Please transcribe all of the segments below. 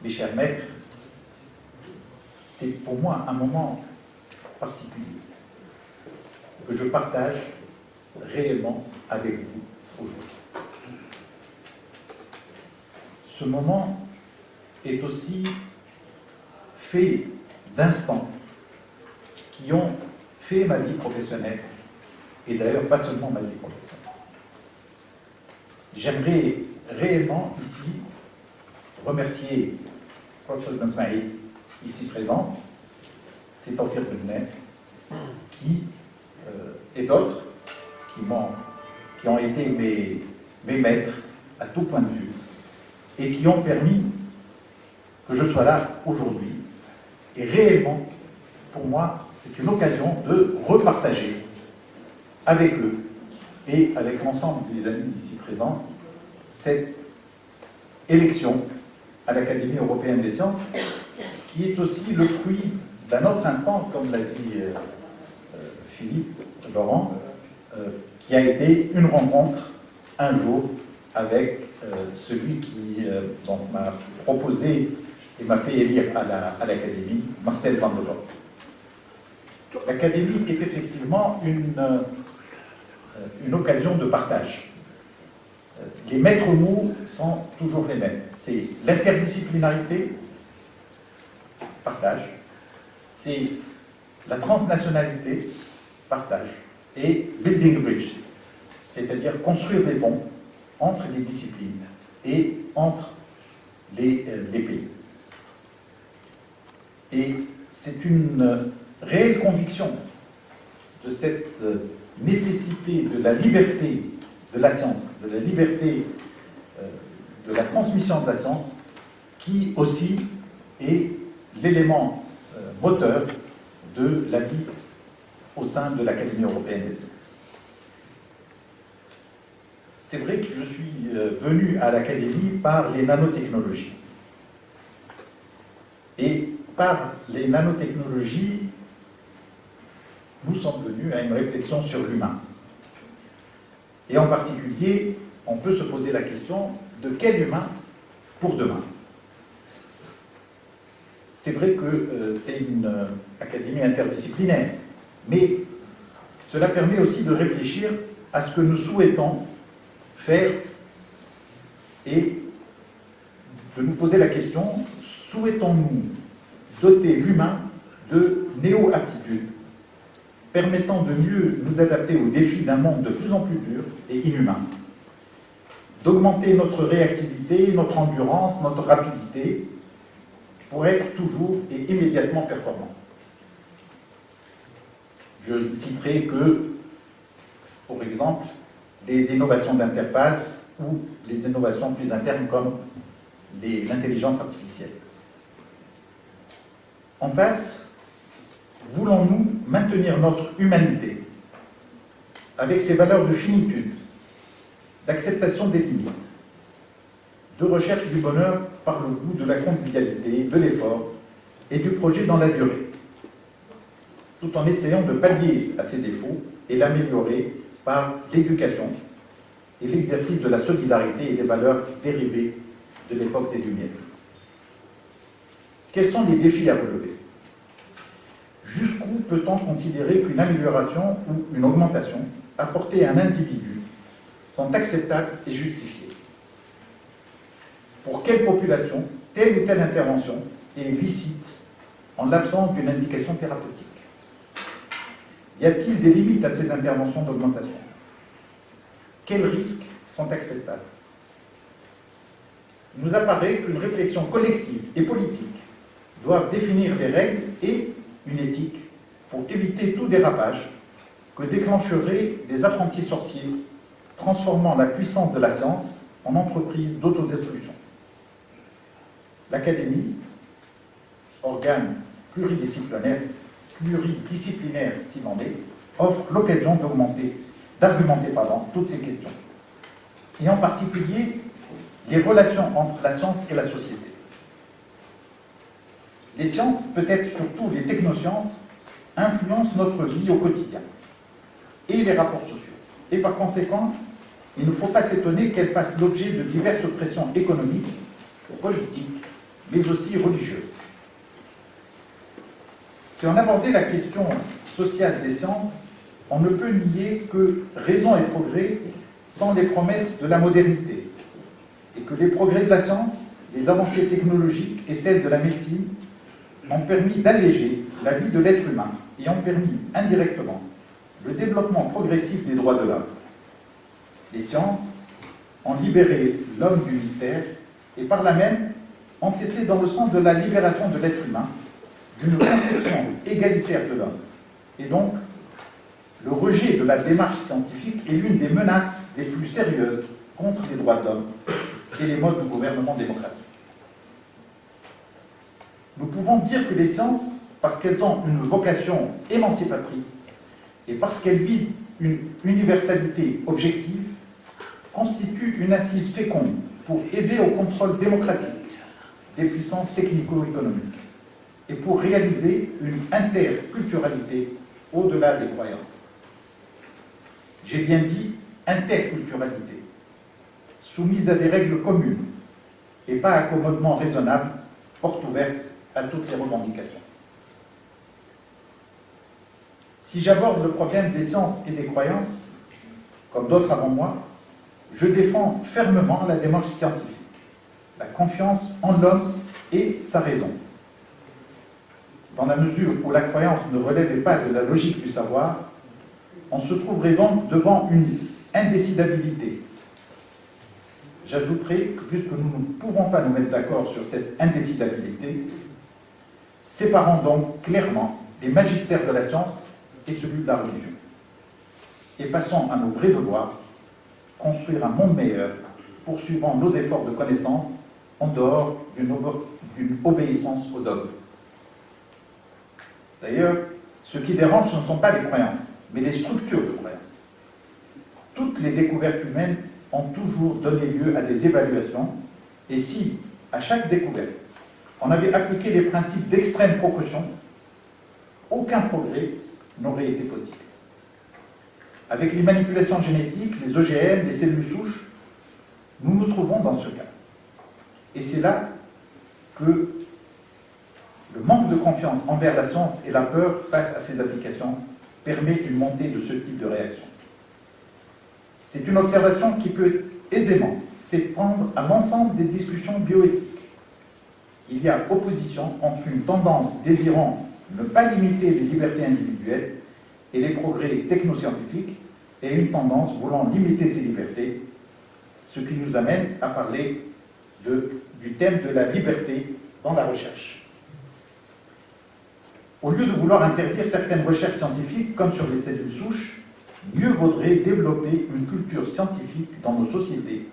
mes chers maîtres, c'est pour moi un moment particulier que je partage réellement avec vous aujourd'hui. Ce moment est aussi fait d'instants qui ont fait ma vie professionnelle, et d'ailleurs pas seulement ma vie professionnelle. J'aimerais réellement ici remercier le professeur Ben Smaïl, ici présent, c'est Tawfiq Bennet, qui, et d'autres qui ont été mes maîtres à tout point de vue et qui ont permis que je sois là aujourd'hui. Et réellement, pour moi, c'est une occasion de repartager avec eux et avec l'ensemble des amis ici présents cette élection à l'Académie européenne des sciences, qui est aussi le fruit d'un autre instant, comme l'a dit Philippe, Laurent, qui a été une rencontre un jour avec celui qui m'a proposé et m'a fait élire à l'Académie, Marcel Van der Loop. L'Académie est effectivement une occasion de partage. Les maîtres mots sont toujours les mêmes. C'est l'interdisciplinarité, partage. C'est la transnationalité, partage. Et building bridges, c'est-à-dire construire des ponts entre les disciplines et entre les pays. Et c'est une réelle conviction de cette nécessité de la liberté de la science, de la liberté de la transmission de la science, qui aussi est l'élément moteur de la vie au sein de l'Académie européenne des sciences. C'est vrai que je suis venu à l'Académie par les nanotechnologies. Et par les nanotechnologies, nous sommes venus à une réflexion sur l'humain. Et en particulier, on peut se poser la question de quel humain pour demain. C'est vrai que c'est une académie interdisciplinaire, mais cela permet aussi de réfléchir à ce que nous souhaitons faire et de nous poser la question, souhaitons-nous doter l'humain de néo-aptitudes permettant de mieux nous adapter aux défis d'un monde de plus en plus dur et inhumain, d'augmenter notre réactivité, notre endurance, notre rapidité, pour être toujours et immédiatement performant. Je ne citerai que, pour exemple, les innovations d'interface ou les innovations plus internes comme l'intelligence artificielle. En face, voulons-nous maintenir notre humanité avec ses valeurs de finitude, d'acceptation des limites, de recherche du bonheur par le goût de la convivialité, de l'effort et du projet dans la durée, tout en essayant de pallier à ses défauts et l'améliorer par l'éducation et l'exercice de la solidarité et des valeurs dérivées de l'époque des Lumières. Quels sont les défis à relever? Jusqu'où peut-on considérer qu'une amélioration ou une augmentation apportée à un individu sont acceptables et justifiées? Pour quelle population telle ou telle intervention est licite en l'absence d'une indication thérapeutique? Y a-t-il des limites à ces interventions d'augmentation? Quels risques sont acceptables? Il nous apparaît qu'une réflexion collective et politique doit définir des règles et une éthique pour éviter tout dérapage que déclencheraient des apprentis sorciers transformant la puissance de la science en entreprise d'autodestruction. L'Académie, organe pluridisciplinaire s'il en est, offre l'occasion d'argumenter toutes ces questions. Et en particulier, les relations entre la science et la société. Les sciences, peut-être surtout les technosciences, influencent notre vie au quotidien et les rapports sociaux. Et par conséquent, il ne faut pas s'étonner qu'elles fassent l'objet de diverses pressions économiques, politiques mais aussi religieuse. Si on abordait la question sociale des sciences, on ne peut nier que raison et progrès sont les promesses de la modernité, et que les progrès de la science, les avancées technologiques et celles de la médecine ont permis d'alléger la vie de l'être humain et ont permis indirectement le développement progressif des droits de l'homme. Les sciences ont libéré l'homme du mystère et par là même ont été dans le sens de la libération de l'être humain, d'une conception égalitaire de l'homme. Et donc, le rejet de la démarche scientifique est l'une des menaces les plus sérieuses contre les droits de l'homme et les modes de gouvernement démocratique. Nous pouvons dire que les sciences, parce qu'elles ont une vocation émancipatrice et parce qu'elles visent une universalité objective, constituent une assise féconde pour aider au contrôle démocratique des puissances technico-économiques et pour réaliser une interculturalité au-delà des croyances. J'ai bien dit interculturalité, soumise à des règles communes et pas à accommodement raisonnable, porte ouverte à toutes les revendications. Si j'aborde le problème des sciences et des croyances, comme d'autres avant moi, je défends fermement la démarche scientifique, la confiance en l'homme et sa raison. Dans la mesure où la croyance ne relèvait pas de la logique du savoir, on se trouverait donc devant une indécidabilité. J'ajouterai que puisque nous ne pouvons pas nous mettre d'accord sur cette indécidabilité, séparons donc clairement les magistères de la science et celui de la religion. Et passons à nos vrais devoirs, construire un monde meilleur, poursuivant nos efforts de connaissance en dehors d'une obéissance au dogme. D'ailleurs, ce qui dérange, ce ne sont pas les croyances, mais les structures de croyances. Toutes les découvertes humaines ont toujours donné lieu à des évaluations, et si, à chaque découverte, on avait appliqué les principes d'extrême précaution, aucun progrès n'aurait été possible. Avec les manipulations génétiques, les OGM, les cellules souches, nous nous trouvons dans ce cas. Et c'est là que le manque de confiance envers la science et la peur face à ces applications permet une montée de ce type de réaction. C'est une observation qui peut aisément s'étendre à l'ensemble des discussions bioéthiques. Il y a opposition entre une tendance désirant ne pas limiter les libertés individuelles et les progrès technoscientifiques et une tendance voulant limiter ces libertés, ce qui nous amène à parler du thème de la liberté dans la recherche. Au lieu de vouloir interdire certaines recherches scientifiques, comme sur les cellules souches, mieux vaudrait développer une culture scientifique dans nos sociétés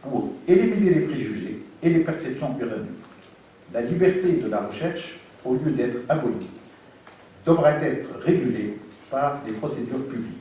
pour éliminer les préjugés et les perceptions erronées. La liberté de la recherche, au lieu d'être abolie, devra être régulée par des procédures publiques.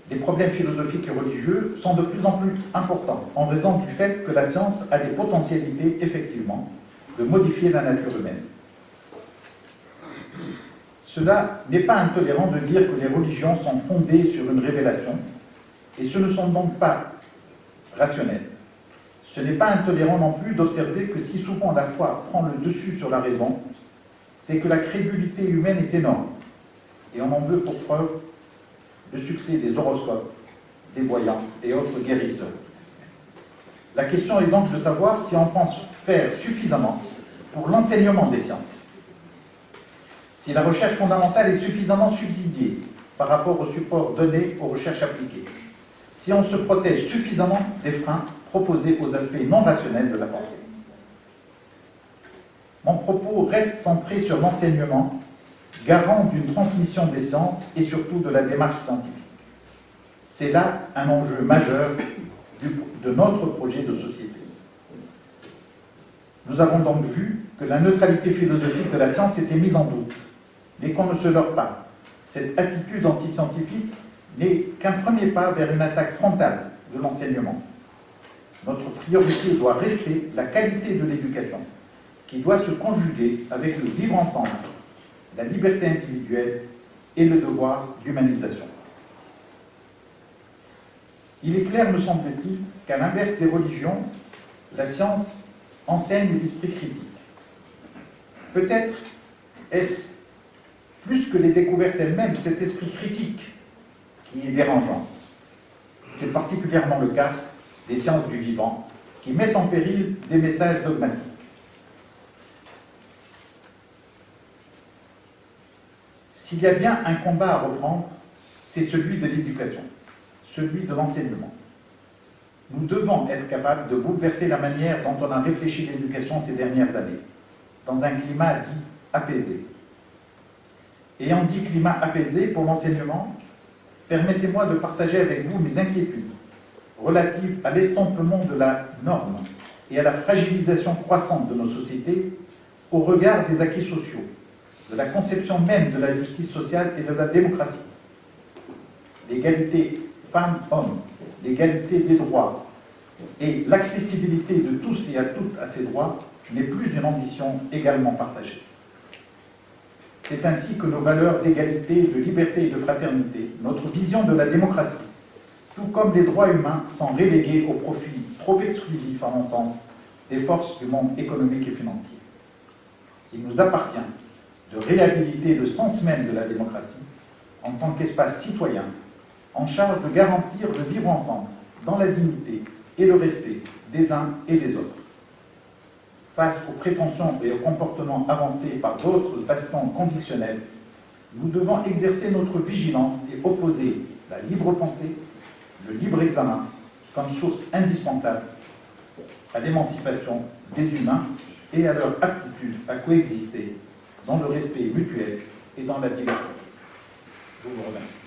Les problèmes philosophiques et religieux sont de plus en plus importants en raison du fait que la science a des potentialités, effectivement, de modifier la nature humaine. Cela n'est pas intolérant de dire que les religions sont fondées sur une révélation, et ce ne sont donc pas rationnels. Ce n'est pas intolérant non plus d'observer que si souvent la foi prend le dessus sur la raison, c'est que la crédulité humaine est énorme, et on en veut pour preuve le succès des horoscopes, des voyants et autres guérisseurs. La question est donc de savoir si on pense faire suffisamment pour l'enseignement des sciences. Si la recherche fondamentale est suffisamment subsidiée par rapport aux supports donnés aux recherches appliquées. Si on se protège suffisamment des freins proposés aux aspects non rationnels de la pensée. Mon propos reste centré sur l'enseignement, garant d'une transmission des sciences et surtout de la démarche scientifique. C'est là un enjeu majeur de notre projet de société. Nous avons donc vu que la neutralité philosophique de la science était mise en doute, mais qu'on ne se leurre pas. Cette attitude antiscientifique n'est qu'un premier pas vers une attaque frontale de l'enseignement. Notre priorité doit rester la qualité de l'éducation, qui doit se conjuguer avec le vivre ensemble, la liberté individuelle et le devoir d'humanisation. Il est clair, me semble-t-il, qu'à l'inverse des religions, la science enseigne l'esprit critique. Peut-être est-ce plus que les découvertes elles-mêmes, cet esprit critique qui est dérangeant. C'est particulièrement le cas des sciences du vivant, qui mettent en péril des messages dogmatiques. S'il y a bien un combat à reprendre, c'est celui de l'éducation, celui de l'enseignement. Nous devons être capables de bouleverser la manière dont on a réfléchi l'éducation ces dernières années, dans un climat dit apaisé. Ayant dit climat apaisé pour l'enseignement, permettez-moi de partager avec vous mes inquiétudes relatives à l'estompement de la norme et à la fragilisation croissante de nos sociétés au regard des acquis sociaux, de la conception même de la justice sociale et de la démocratie. L'égalité femmes-hommes, l'égalité des droits et l'accessibilité de tous et à toutes à ces droits n'est plus une ambition également partagée. C'est ainsi que nos valeurs d'égalité, de liberté et de fraternité, notre vision de la démocratie, tout comme les droits humains, sont relégués au profit trop exclusif, à mon sens, des forces du monde économique et financier. Il nous appartient de réhabiliter le sens même de la démocratie en tant qu'espace citoyen, en charge de garantir le vivre ensemble, dans la dignité et le respect des uns et des autres. Face aux prétentions et aux comportements avancés par d'autres bastons convictionnels, nous devons exercer notre vigilance et opposer la libre pensée, le libre examen, comme source indispensable à l'émancipation des humains et à leur aptitude à coexister dans le respect mutuel et dans la diversité. Je vous remercie.